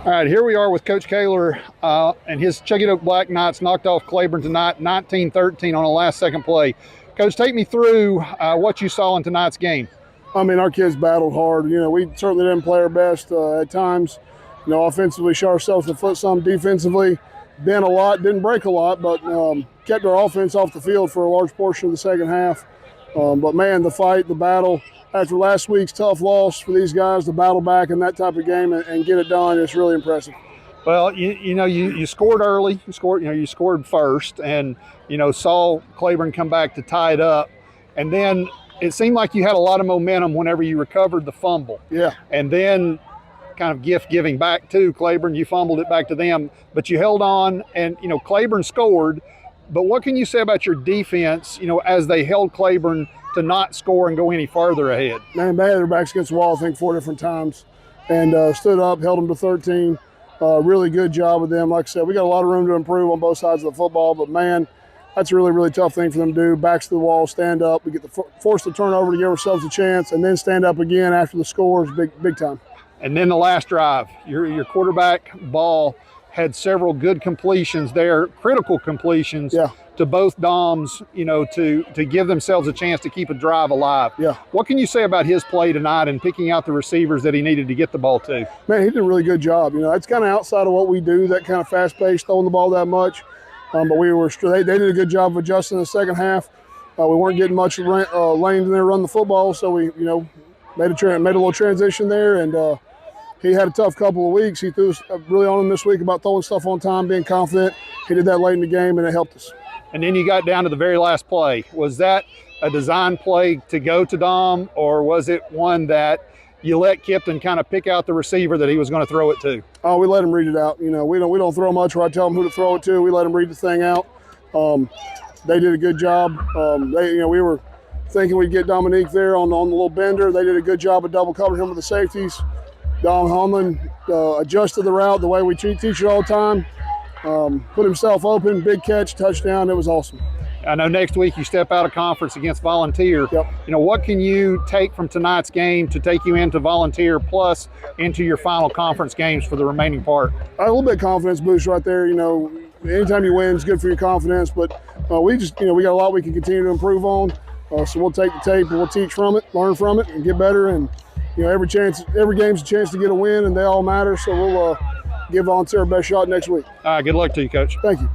All right, here we are with Coach Kaylor and his Chuckey-Doak Black Knights knocked off Claiborne tonight, 19-13 on a last-second play. Coach, take me through what you saw in tonight's game. I mean, our kids battled hard. You know, we certainly didn't play our best at times. You know, offensively shot ourselves in the foot some, defensively bent a lot, didn't break a lot, but kept our offense off the field for a large portion of the second half. But, man, the fight, the battle, after last week's tough loss for these guys to battle back in that type of game and get it done, it's really impressive. Well, you scored early. You scored first, and saw Claiborne come back to tie it up, and then it seemed like you had a lot of momentum whenever you recovered the fumble. Yeah. And then kind of gift giving back to Claiborne, you fumbled it back to them, but you held on, and Claiborne scored. But what can you say about your defense? As they held Claiborne to not score and go any farther ahead. Man, they had their backs against the wall, I think, 4 different times, and stood up, held them to 13. Really good job with them. Like I said, we got a lot of room to improve on both sides of the football, but man, that's a really, really tough thing for them to do. Backs to the wall, stand up. We get force the turnover to give ourselves a chance, and then stand up again after the score is big time. And then the last drive, your quarterback ball had several good completions there, critical completions. Yeah. To both DOMs, to give themselves a chance to keep a drive alive. Yeah. What can you say about his play tonight and picking out the receivers that he needed to get the ball to? Man, he did a really good job. That's kind of outside of what we do, that kind of fast-paced, throwing the ball that much. But they did a good job of adjusting the second half. We weren't getting much lanes in there to run the football, so we, made a little transition there, and he had a tough couple of weeks. He threw really on him this week about throwing stuff on time, being confident. He did that late in the game, and it helped us. And then you got down to the very last play. Was that a design play to go to Dom, or was it one that you let Kipton kind of pick out the receiver that he was going to throw it to? Oh, we let him read it out. We don't throw much where I tell them who to throw it to. We let him read the thing out. They did a good job. We were thinking we'd get Dominique there on the little bender. They did a good job of double covering him with the safeties. Dom Honlin adjusted the route the way we teach it all the time. Put himself open, big catch, touchdown. It was awesome. I know next week you step out of conference against Volunteer. Yep. What can you take from tonight's game to take you into Volunteer plus into your final conference games for the remaining part? A little bit of confidence boost right there. Anytime you win is good for your confidence, but we got a lot we can continue to improve on. So we'll take the tape and we'll teach from it, learn from it, and get better. And every game's a chance to get a win, and they all matter. So we'll give Volunteer our best shot next week. All right, good luck to you, Coach. Thank you.